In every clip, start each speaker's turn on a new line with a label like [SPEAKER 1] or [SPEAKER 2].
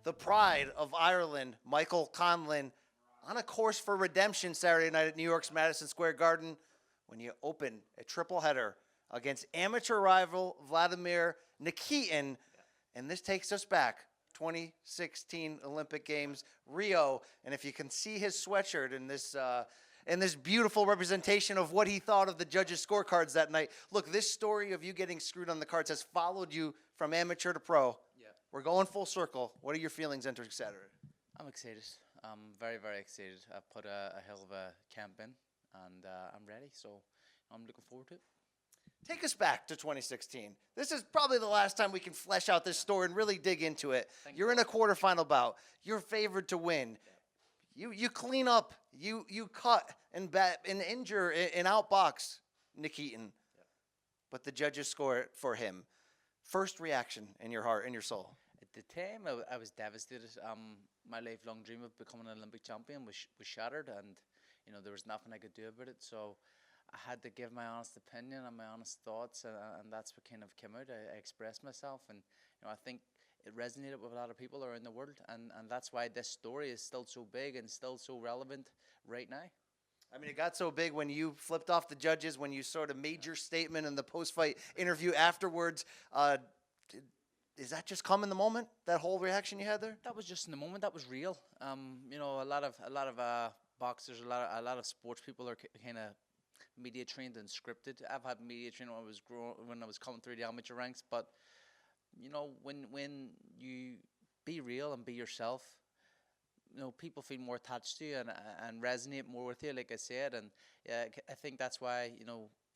[SPEAKER 1] the pride of Ireland, Michael Conlan, on a course for redemption Saturday night at New York's Madison Square Garden when you open a triple header against amateur rival Vladimir Nikitin. And this takes us back 2016 Olympic Games, Rio. And if you can see his sweatshirt in this beautiful representation of what he thought of the judges' scorecards that night. Look, this story of you getting screwed on the cards has followed you from amateur to pro.
[SPEAKER 2] Yeah.
[SPEAKER 1] We're going full circle. What are your feelings entering Saturday?
[SPEAKER 2] I'm excited. I'm very, very excited. I've put a hell of a camp in, and I'm ready. So I'm looking forward to it.
[SPEAKER 1] Take us back to 2016. This is probably the last time we can flesh out this story and really dig into it. You're in a quarterfinal bout. You're favored to win. You clean up. You cut and injure and outbox Nikitin. But the judges score it for him. First reaction in your heart, in your soul?
[SPEAKER 2] At the time, I was devastated. My lifelong dream of becoming an Olympic champion was shattered, and there was nothing I could do about it. So I had to give my honest opinion and my honest thoughts, and that's what kind of came out. I expressed myself, and I think it resonated with a lot of people around the world, and that's why this story is still so big and still so relevant right now.
[SPEAKER 1] I mean, it got so big when you flipped off the judges, when you sort of made your statement in the post-fight interview afterwards. Does that just come in the moment, that whole reaction you had there?
[SPEAKER 2] That was just in the moment. That was real. A lot of boxers, a lot of sports people are kind of media trained and scripted. I've had media training when I was coming through the amateur ranks, but when you be real and be yourself, people feel more attached to you and resonate more with you, like I said. And I think that's why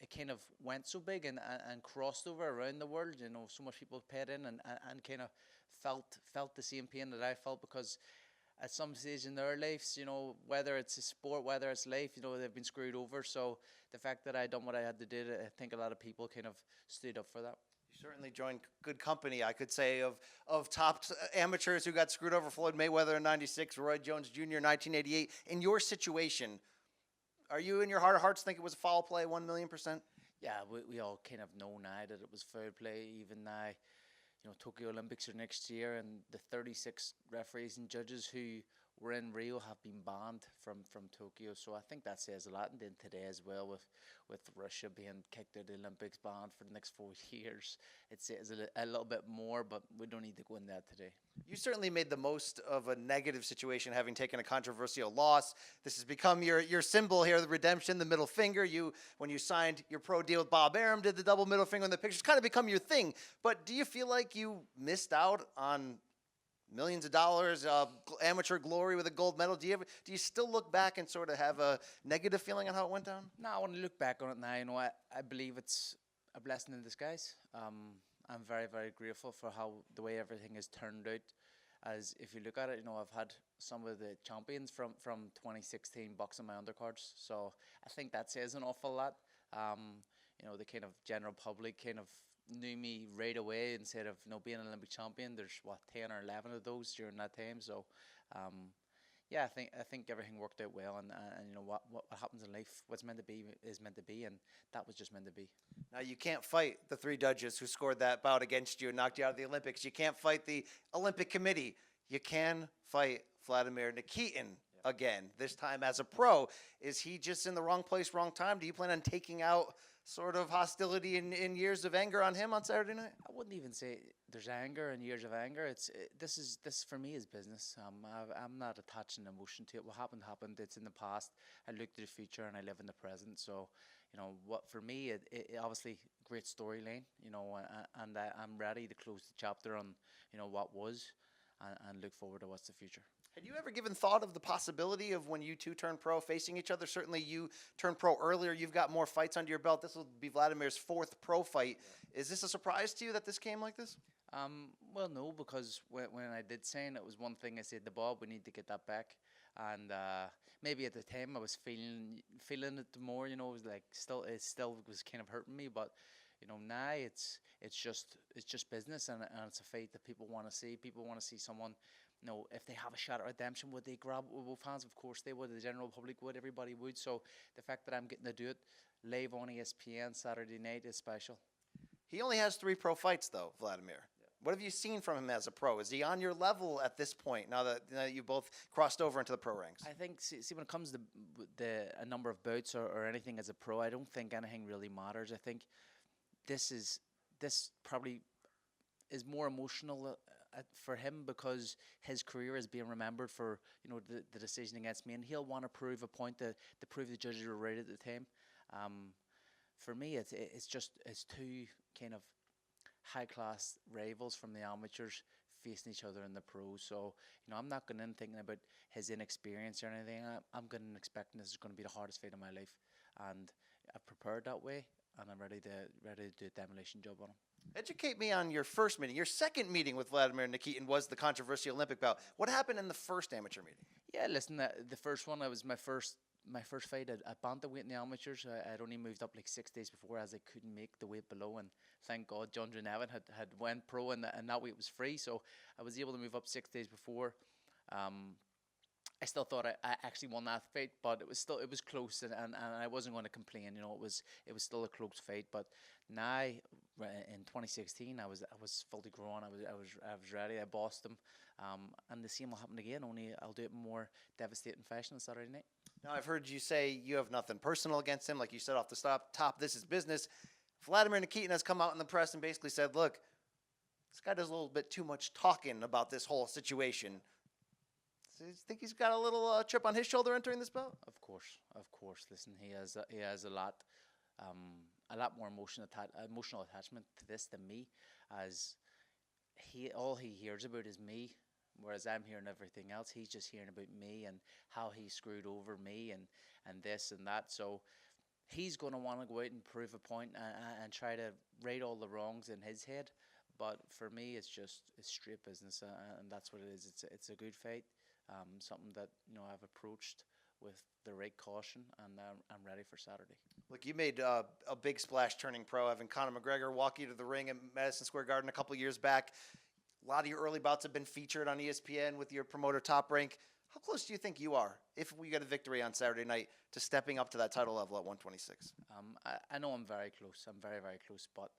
[SPEAKER 2] it kind of went so big and crossed over around the world. So much people paid in and kind of felt the same pain that I felt, because at some stage in their lives, whether it's a sport, whether it's life, they've been screwed over. So the fact that I done what I had to do, I think a lot of people kind of stood up for that.
[SPEAKER 1] You certainly joined good company, I could say, of top amateurs who got screwed over. Floyd Mayweather in '96, Roy Jones Jr. in 1988. In your situation, are you in your heart of hearts think it was a foul play, 1,000,000%?
[SPEAKER 2] Yeah, we all kind of know now that it was foul play. Even now, Tokyo Olympics are next year, and the 36 referees and judges who were in Rio have been banned from Tokyo. So I think that says a lot. And then today as well, with Russia being kicked out of the Olympics, banned for the next 4 years, it says a little bit more, but we don't need to go into that today.
[SPEAKER 1] You certainly made the most of a negative situation, having taken a controversial loss. This has become your symbol here, the redemption, the middle finger. When you signed your pro deal with Bob Arum, did the double middle finger in the pictures, kind of become your thing. But do you feel like you missed out on millions of dollars, amateur glory with a gold medal? Do you still look back and sort of have a negative feeling on how it went down?
[SPEAKER 2] No, when I look back on it now, I believe it's a blessing in disguise. I'm very, very grateful for the way everything has turned out. As if you look at it, I've had some of the champions from 2016 boxing my undercards. So I think that says an awful lot. The kind of general public kind of knew me right away instead of being an Olympic champion. There's 10 or 11 of those during that time. So I think everything worked out well, and what happens in life, what's meant to be is meant to be, and that was just meant to be.
[SPEAKER 1] Now, you can't fight the 3 judges who scored that bout against you and knocked you out of the Olympics. You can't fight the Olympic Committee. You can fight Vladimir Nikitin again, this time as a pro. Is he just in the wrong place, wrong time? Do you plan on taking out sort of hostility and years of anger on him on Saturday night?
[SPEAKER 2] I wouldn't even say there's anger and years of anger. This for me is business. I'm not attaching emotion to it. What happened. It's in the past. I look to the future and I live in the present. So, what for me, it obviously great storyline. And I'm ready to close the chapter on what was, and look forward to what's the future.
[SPEAKER 1] Had you ever given thought of the possibility of when you two turn pro facing each other? Certainly you turned pro earlier. You've got more fights under your belt. This will be Vladimir's 4th pro fight. Is this a surprise to you that this came like this?
[SPEAKER 2] Well, no, because when I did sign, it was one thing I said to Bob, we need to get that back. And maybe at the time I was feeling it more, it was like it still was kind of hurting me. But now it's just business, and it's a fight that people want to see. People want to see someone. If they have a shot at redemption, would they grab it with both hands? Of course they would. The general public would. Everybody would. So the fact that I'm getting to do it live on ESPN Saturday night is special.
[SPEAKER 1] He only has 3 pro fights, though, Vladimir. What have you seen from him as a pro? Is he on your level at this point, now that you both crossed over into the pro ranks?
[SPEAKER 2] I think, see when it comes to a number of bouts or anything as a pro, I don't think anything really matters. I think this probably is more emotional for him because his career is being remembered for the decision against me, and he'll want to prove a point to prove the judges were right at the time. For me, it's two kind of high class rivals from the amateurs facing each other in the pros. So I'm not going in thinking about his inexperience or anything. I'm going in expecting this is going to be the hardest fight of my life, and I've prepared that way, and I'm ready to do a demolition job on him.
[SPEAKER 1] Educate me on your first meeting. Your second meeting with Vladimir Nikitin was the controversial Olympic bout. What happened in the first amateur meeting?
[SPEAKER 2] Yeah, listen, the first one, it was my first fight at bantamweight in the amateurs. I'd only moved up like 6 days before, as I couldn't make the weight below, and thank God John Nevin had went pro, and that weight was free, so I was able to move up 6 days before. I still thought I actually won that fight, but it was close, and I wasn't going to complain. It was still a close fight. But now in 2016, I was fully grown. I was ready. I bossed him, and the same will happen again. Only I'll do it in more devastating fashion on Saturday night.
[SPEAKER 1] Now, I've heard you say you have nothing personal against him. Like you said off the top, this is business. Vladimir Nikitin has come out in the press and basically said, look, this guy does a little bit too much talking about this whole situation. So you think he's got a little chip on his shoulder entering this bout?
[SPEAKER 2] Of course. Listen, he has a lot more emotional attachment to this than me, as all he hears about is me, whereas I'm hearing everything else. He's just hearing about me and how he screwed over me and this and that. So he's going to want to go out and prove a point and try to right all the wrongs in his head. But for me, it's straight business, and that's what it is. It's a good fight. Something that I've approached with the right caution, and I'm ready for Saturday.
[SPEAKER 1] Look, you made a big splash turning pro, having Conor McGregor walk you to the ring at Madison Square Garden a couple years back. A lot of your early bouts have been featured on ESPN with your promoter Top Rank. How close do you think you are, if we get a victory on Saturday night, to stepping up to that title level at 126?
[SPEAKER 2] I know I'm very close. I'm very, very close. But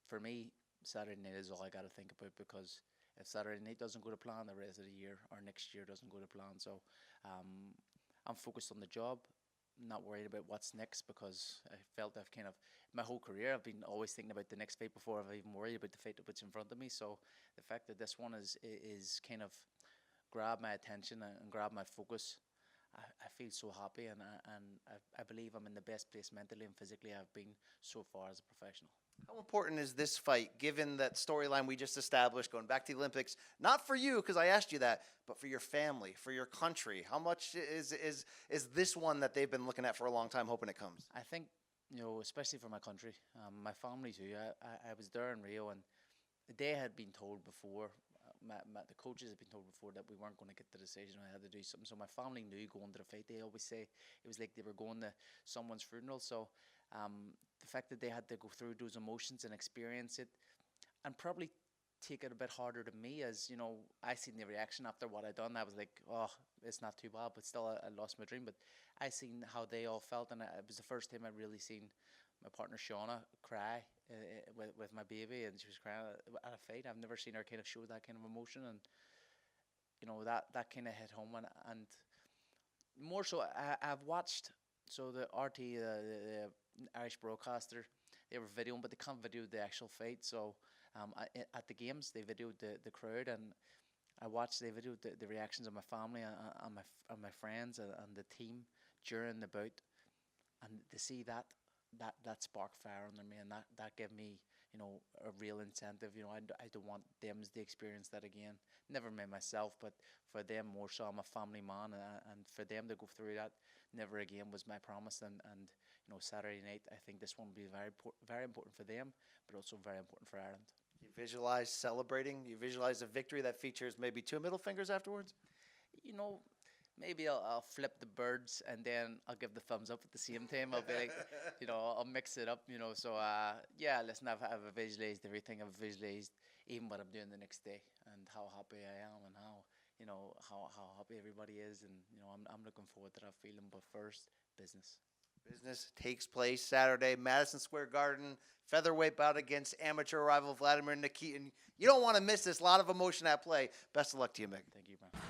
[SPEAKER 2] for me, Saturday night is all I got to think about, because if Saturday night doesn't go to plan, the rest of the year or next year doesn't go to plan. So I'm focused on the job, not worried about what's next, because I felt I've kind of, my whole career, I've been always thinking about the next fight before I've even worried about the fight that's in front of me. So the fact that this one is kind of grabbed my attention and grabbed my focus, I feel so happy, and I believe I'm in the best place mentally and physically I've been so far as a professional.
[SPEAKER 1] How important is this fight, given that storyline we just established, going back to the Olympics? Not for you, because I asked you that, but for your family, for your country. How much is this one that they've been looking at for a long time, hoping it comes?
[SPEAKER 2] I think, especially for my country, my family too. I was there in Rio, and they had been told before, the coaches had been told before, that we weren't going to get the decision. I had to do something. So my family knew going to the fight. They always say it was like they were going to someone's funeral. So the fact that they had to go through those emotions and experience it, and probably take it a bit harder than me, as I seen the reaction after what I done. I was like, oh, it's not too bad, but still I lost my dream. But I seen how they all felt, and it was the first time I really seen my partner Shauna cry with my baby, and she was crying at a fight. I've never seen her kind of show that kind of emotion, and that kind of hit home. And more so, I've watched. So the RT, the Irish broadcaster, they were videoing, but they can't video the actual fight. So at the games, they videoed the crowd, and I watched. They videoed the reactions of my family and my friends and the team during the bout, and to see that spark fire under me, and that gave me a real incentive. I don't want them to experience that again. Never me myself, but for them more so. I'm a family man, and for them to go through that never again was my promise. And Saturday night, I think this one will be very important for them, but also very important for Ireland.
[SPEAKER 1] You visualize celebrating? You visualize a victory that features maybe 2 middle fingers afterwards?
[SPEAKER 2] Maybe I'll flip the birds, and then I'll give the thumbs up at the same time. I'll be like, I'll mix it up, So, yeah, listen, I've visualized everything. I've visualized even what I'm doing the next day, and how happy I am, and how happy everybody is. And, I'm looking forward to that feeling. But first, business.
[SPEAKER 1] Business takes place Saturday, Madison Square Garden, featherweight bout against amateur rival Vladimir Nikitin. You don't want to miss this. A lot of emotion at play. Best of luck to you, Mick.
[SPEAKER 2] Thank you, man.